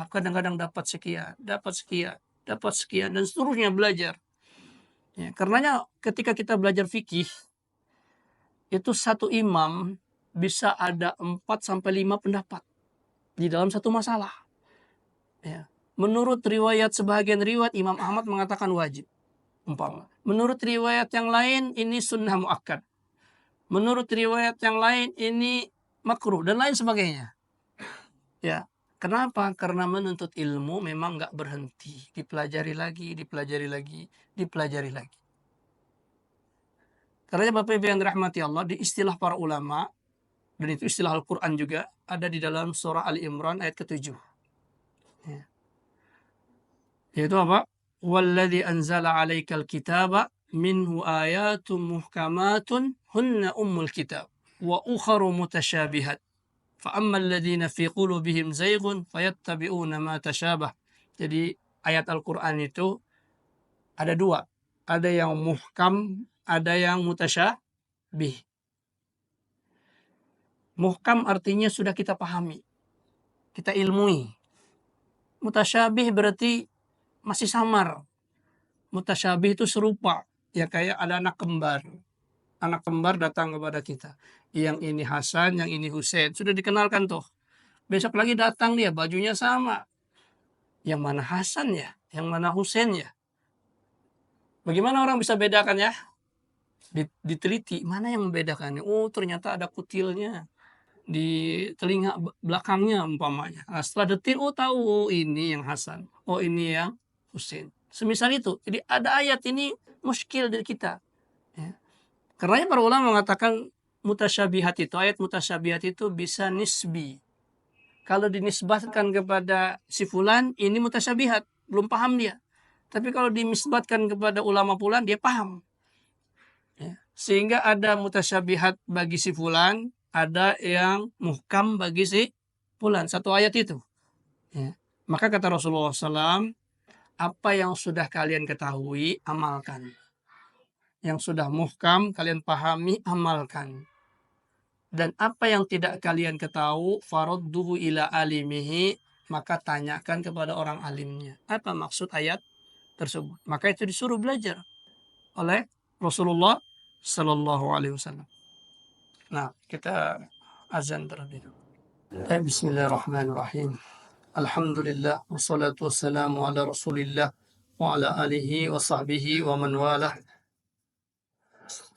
Kadang-kadang dapat sekian, dan seterusnya belajar. Ya, karenanya ketika kita belajar fikih, itu satu imam bisa ada 4-5 pendapat di dalam satu masalah. Ya. Menurut sebagian riwayat Imam Ahmad mengatakan wajib. Menurut riwayat yang lain ini sunnah muakkad. Menurut riwayat yang lain ini makruh dan lain sebagainya. Ya, kenapa? Karena menuntut ilmu memang nggak berhenti, dipelajari lagi. Karena Bapak Ibu yang dirahmati Allah, di istilah para ulama dan itu istilah Al-Quran juga ada di dalam surah Ali Imran ayat ke-7. Ya. Yaitu apa? Walladzi anzala 'alaikal kitaba minhu ayatun muhkamatun hunna ummul kitab wa ukharu mutasyabihat. Fa'amma alladhina fi qulubihim zayghun fayattabi'una ma tasyabah. Jadi ayat Al-Qur'an itu ada 2. Ada yang muhkam, ada yang mutasyabih. Muhkam artinya sudah kita pahami, kita ilmui. Mutasyabih berarti masih samar. Mutasyabih itu serupa, ya kayak ada anak kembar. Anak kembar datang kepada kita. Yang ini Hasan, yang ini Husain. Sudah dikenalkan tuh. Besok lagi datang dia, bajunya sama. Yang mana Hasan ya? Yang mana Husain ya? Bagaimana orang bisa bedakan ya? Diteliti, mana yang membedakannya? Oh, ternyata ada kutilnya di telinga belakangnya umpamanya. Nah, setelah detil, oh tahu, oh ini yang Hasan. Oh ini yang Husain. Semisal itu. Jadi ada ayat ini muskil dari kita. Ya. Karena para ulama mengatakan mutasyabihat itu, ayat mutasyabihat itu bisa nisbi. Kalau dinisbatkan kepada si fulan, ini mutasyabihat. Belum paham dia. Tapi kalau dinisbatkan kepada ulama fulan, dia paham. Ya. Sehingga ada mutasyabihat bagi si fulan, ada yang muhkam bagi si fulan. Satu ayat itu. Ya. Maka kata Rasulullah SAW, apa yang sudah kalian ketahui, amalkan. Yang sudah muhkam, kalian pahami, amalkan. Dan apa yang tidak kalian ketahui, farudduhu ila alimihi, maka tanyakan kepada orang alimnya. Apa maksud ayat tersebut? Maka itu disuruh belajar oleh Rasulullah Sallallahu Alaihi Wasallam. Nah, kita azan terlebih dahulu. Bismillahirrahmanirrahim. Alhamdulillah, wassalatu wassalamu ala Rasulillah wa ala alihi wa sahbihi wa man walah.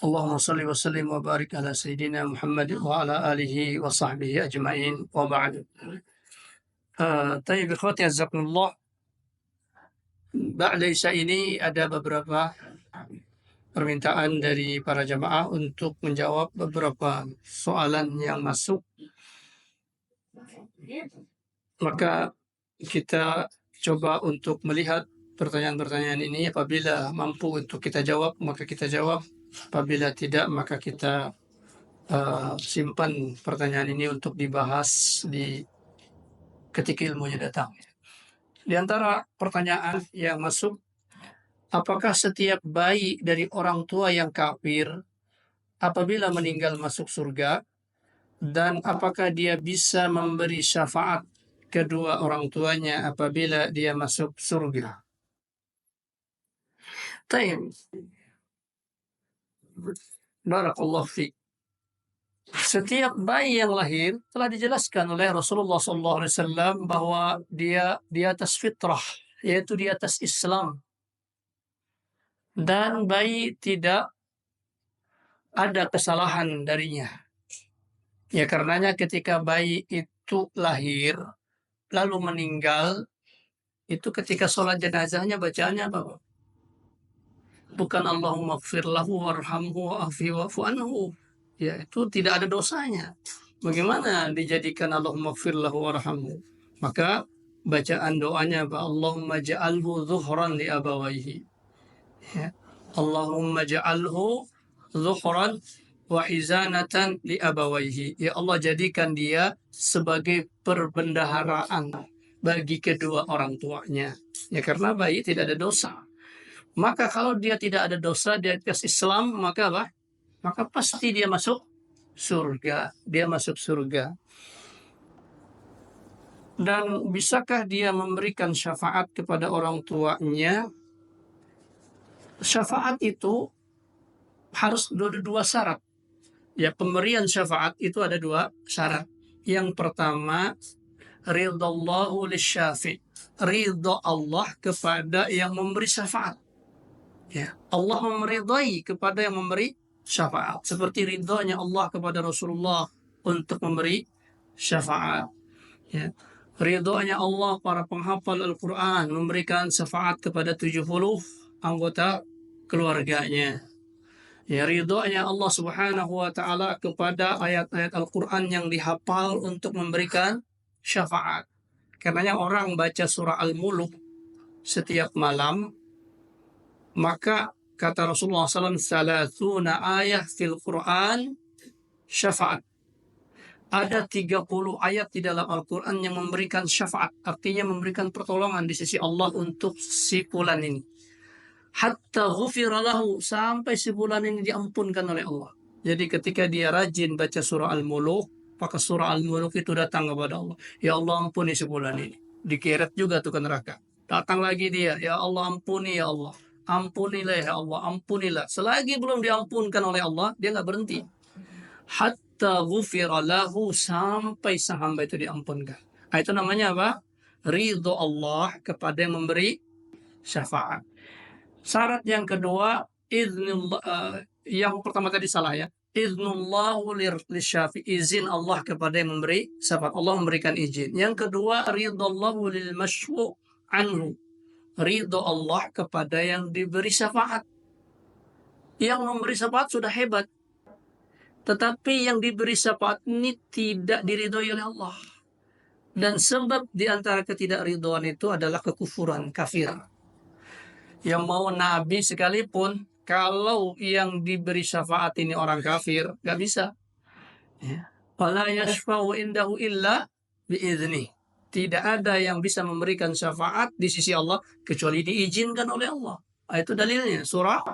Allahumma salli wa sallim wa barik ala Sayyidina Muhammad wa ala alihi wa sahbihi ajma'in wa ba'd. Tayyib ikhwati azzakumullah. Ba'da Isya ini ada beberapa permintaan dari para jamaah untuk menjawab beberapa soalan yang masuk. Maka kita coba untuk melihat pertanyaan-pertanyaan ini. Apabila mampu untuk kita jawab, maka kita jawab. Apabila tidak, maka kita simpan pertanyaan ini untuk dibahas di ketika ilmunya datang. Di antara pertanyaan yang masuk, apakah setiap bayi dari orang tua yang kafir apabila meninggal masuk surga? Dan apakah dia bisa memberi syafaat kedua orang tuanya apabila dia masuk surga? Tayyib. Barakallahu fiik. Setiap bayi yang lahir telah dijelaskan oleh Rasulullah SAW bahwa dia di atas fitrah, yaitu di atas Islam. Dan bayi tidak ada kesalahan darinya. Ya karenanya ketika bayi itu lahir lalu meninggal, itu ketika sholat jenazahnya bacaannya apa, Pak? Bukan Allahumma gfir lahu warhamhu wa'afi wa'fu anhu. Ya, itu tidak ada dosanya. Bagaimana dijadikan Allahumma gfir lahu warhamhu? Maka bacaan doanya Allahumma ja'alhu zuhran li abawaihi. Ya. Allahumma ja'alhu zuhran wa izanatan li abawaihi. Ya Allah, jadikan dia sebagai perbendaharaan bagi kedua orang tuanya. Ya karena bayi tidak ada dosa. Maka kalau dia tidak ada dosa di atas Islam, maka apa? Maka pasti dia masuk surga. Dia masuk surga. Dan bisakah dia memberikan syafaat kepada orang tuanya? Syafaat itu harus dua syarat. Ya, pemberian syafaat itu ada dua syarat. Yang pertama, ridallahu lisyafi'. Ridha Allah kepada yang memberi syafaat. Ya, Allah meridai kepada yang memberi syafaat. Seperti ridhonya Allah kepada Rasulullah untuk memberi syafaat. Ya. Ridhonya Allah para penghafal Al-Quran memberikan syafaat kepada 70 anggota keluarganya. Ya, ridhonya Allah Subhanahu wa Ta'ala kepada ayat-ayat Al-Quran yang dihafal untuk memberikan syafaat. Karenanya orang baca surah Al-Mulk setiap malam, maka kata Rasulullah SAW, salatuna ayat fil Quran syafaat. Ada 30 ayat di dalam Al-Quran yang memberikan syafaat. Artinya memberikan pertolongan di sisi Allah untuk si fulan ini. Hatta ghufira lahu, sampai si fulan ini diampunkan oleh Allah. Jadi ketika dia rajin baca surah Al-Mulk, maka surah Al-Mulk itu datang kepada Allah. Ya Allah, ampuni si fulan ini. Dikeret juga tuh ke neraka. Datang lagi dia, "Ya Allah ampuni ya Allah, ampunilah ya Allah, ampunilah." Selagi belum diampunkan oleh Allah, dia nggak berhenti. Hatta ghufira lahu, sampai hamba itu diampunkan. Nah, itu namanya apa? Ridho Allah kepada yang memberi syafaat. Syarat yang kedua, yang pertama tadi salah ya. Idznullahu lisyafi, izin Allah kepada yang memberi syafaat. Allah memberikan izin. Yang kedua, ridallahu lil masyfu' anhu. Ridho Allah kepada yang diberi syafaat. Yang memberi syafaat sudah hebat, tetapi yang diberi syafaat ini tidak diridhoi oleh Allah. Dan sebab di antara ketidakridhoan itu adalah kekufuran, kafir. Yang mau nabi sekalipun, kalau yang diberi syafaat ini orang kafir, nggak bisa. Ya. Wala yashfa'u indahu illa biidznih. Tidak ada yang bisa memberikan syafaat di sisi Allah kecuali diizinkan oleh Allah. Itu dalilnya surah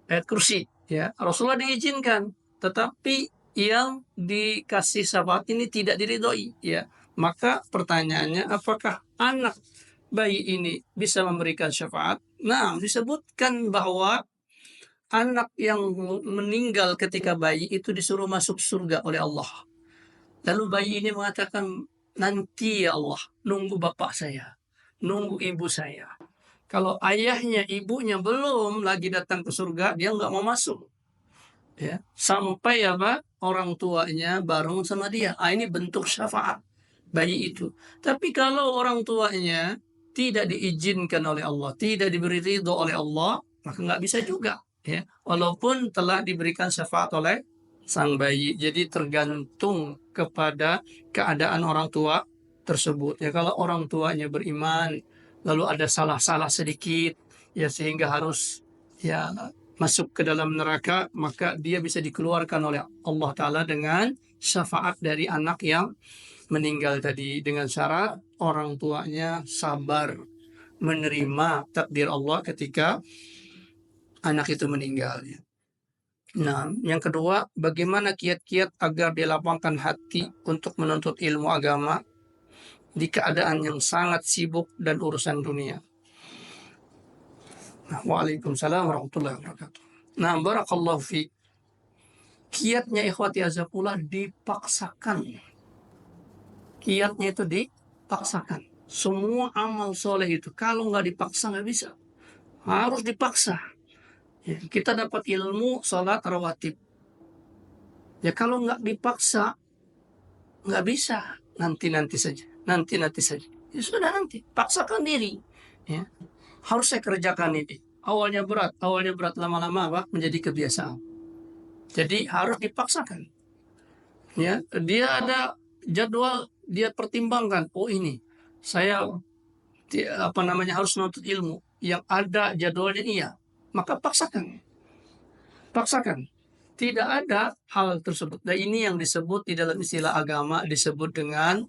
ayat kursi. Ya, Rasulullah diizinkan, tetapi yang dikasih syafaat ini tidak diridhoi. Ya, maka pertanyaannya, apakah anak bayi ini bisa memberikan syafaat? Nah, disebutkan bahwa anak yang meninggal ketika bayi itu disuruh masuk surga oleh Allah. Lalu bayi ini mengatakan, nanti ya Allah, nunggu bapak saya, nunggu ibu saya. Kalau ayahnya, ibunya belum lagi datang ke surga, dia nggak mau masuk. Ya, sampai apa? Orang tuanya bareng sama dia. Ini bentuk syafaat bayi itu. Tapi kalau orang tuanya tidak diizinkan oleh Allah, tidak diberi ridho oleh Allah, maka nggak bisa juga. Ya, walaupun telah diberikan syafaat oleh sang bayi. Jadi tergantung kepada keadaan orang tua tersebut. Ya, kalau orang tuanya beriman, lalu ada salah-salah sedikit, ya sehingga harus ya masuk ke dalam neraka, maka dia bisa dikeluarkan oleh Allah Ta'ala dengan syafaat dari anak yang meninggal tadi, dengan syarat orang tuanya sabar menerima takdir Allah ketika anak itu meninggal. Nah, yang kedua, bagaimana kiat-kiat agar dilapangkan hati untuk menuntut ilmu agama di keadaan yang sangat sibuk dan urusan dunia. Nah, waalaikumsalam warahmatullahi wabarakatuh. Nah, barakallahu fi. Kiatnya ikhwati azakullah dipaksakan. Kiatnya itu dipaksakan. Semua amal soleh itu kalau nggak dipaksa nggak bisa. Harus dipaksa. Ya, kita dapat ilmu sholat rawatib. Ya kalau nggak dipaksa nggak bisa. Nanti saja. Nanti saja. Ya sudah, nanti paksakan diri. Ya. Harus saya kerjakan ini. Awalnya berat, lama-lama apa? Menjadi kebiasaan. Jadi harus dipaksakan. Ya, dia ada jadwal, dia pertimbangkan. Oh ini, saya harus menuntut ilmu. Yang ada jadwalnya iya, maka paksakan. Tidak ada hal tersebut. Dan ini yang disebut di dalam istilah agama disebut dengan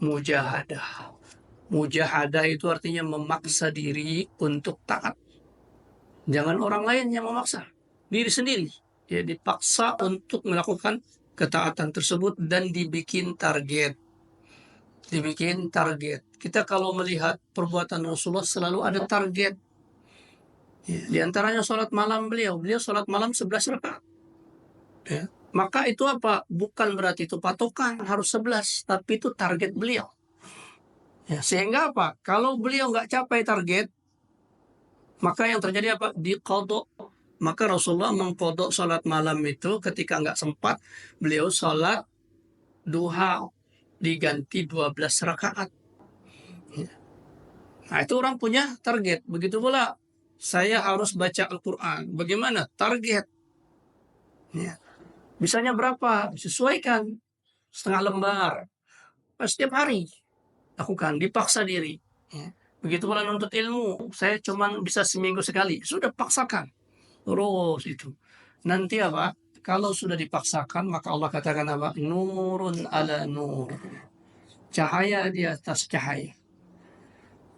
mujahadah. Mujahadah itu artinya memaksa diri untuk taat. Jangan orang lain yang memaksa, diri sendiri. Ya, dipaksa untuk melakukan ketaatan tersebut dan dibikin target. Kita kalau melihat perbuatan Rasulullah selalu ada target. Ya, di antaranya sholat malam beliau sholat malam 11 rakaat. Ya. Maka itu apa? Bukan berarti itu patokan harus 11, tapi itu target beliau. Ya, sehingga apa? Kalau beliau nggak capai target, maka yang terjadi apa? Diqadha. Maka Rasulullah mengqadha sholat malam itu ketika nggak sempat, beliau sholat duha diganti 12 rakaat. Ya. Nah, itu orang punya target. Begitu pula saya harus baca Al-Quran. Bagaimana? Target. Ya. Bisanya berapa? Sesuaikan. Setengah lembar. Setiap hari. Lakukan. Dipaksa diri. Ya. Begitu pula nuntut ilmu. Saya cuma bisa seminggu sekali. Sudah paksakan. Terus itu. Nanti apa? Kalau sudah dipaksakan, maka Allah katakan apa? Nurun ala nur. Cahaya di atas cahaya.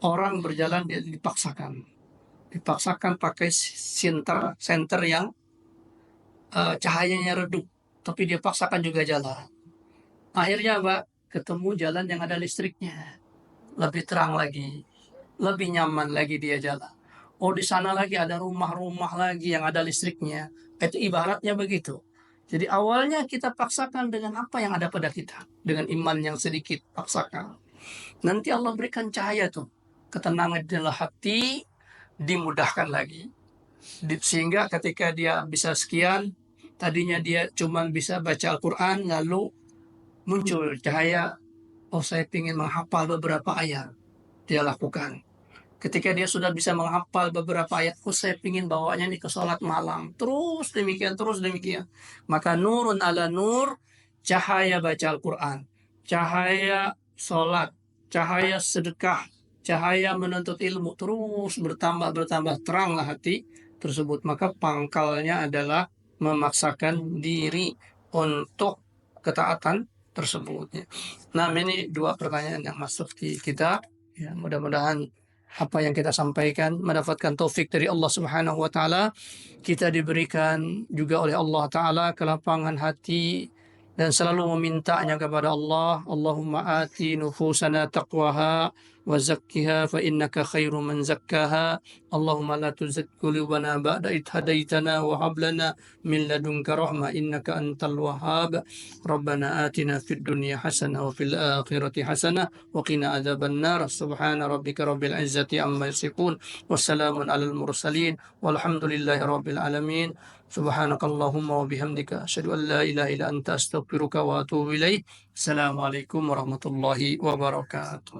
Orang berjalan dia dipaksakan pakai senter yang cahayanya redup, tapi dia paksakan juga jalan. Akhirnya apa? Ketemu jalan yang ada listriknya, lebih terang lagi, lebih nyaman lagi dia jalan. Oh, di sana lagi ada rumah-rumah lagi yang ada listriknya. Itu ibaratnya begitu. Jadi awalnya kita paksakan dengan apa yang ada pada kita. Dengan iman yang sedikit, paksakan. Nanti Allah berikan cahaya tuh. Ketenangan di dalam hati, dimudahkan lagi. Sehingga ketika dia bisa sekian, tadinya dia cuma bisa baca Al-Quran, lalu muncul cahaya, oh saya ingin menghafal beberapa ayat. Dia lakukan. Ketika dia sudah bisa menghafal beberapa ayat, oh saya ingin bawanya nih ke sholat malam. Terus demikian, terus demikian. Maka nurun ala nur, cahaya baca Al-Quran, cahaya sholat, cahaya sedekah, cahaya menuntut ilmu, terus bertambah teranglah hati tersebut. Maka pangkalnya adalah memaksakan diri untuk ketaatan tersebut. Nah, ini dua pertanyaan yang masuk di kita. Ya, mudah-mudahan apa yang kita sampaikan mendapatkan taufik dari Allah Subhanahu wa taala. Kita diberikan juga oleh Allah taala kelapangan hati dan selalu memintanya kepada Allah, Allahumma ati nufusana taqwaha wa zakkiha fa innaka khairu man zakkaha. Allahumma la tuzigh qulubana ba'da idh hadaitana wa hab lana min ladunka rahmah innaka antal wahhab. Rabbana atina fid dunya hasanah wa fil akhirati hasanah wa qina adzabannar. Subhana rabbika rabbil izzati amma yasifun. Wassalamun alal mursalin walhamdulillahi rabbil alamin. Subhanakallahumma wa bihamdika asyhadu an la ilaha illa anta astaghfiruka wa atubu ilaik. Assalamualaikum warahmatullahi wabarakatuh.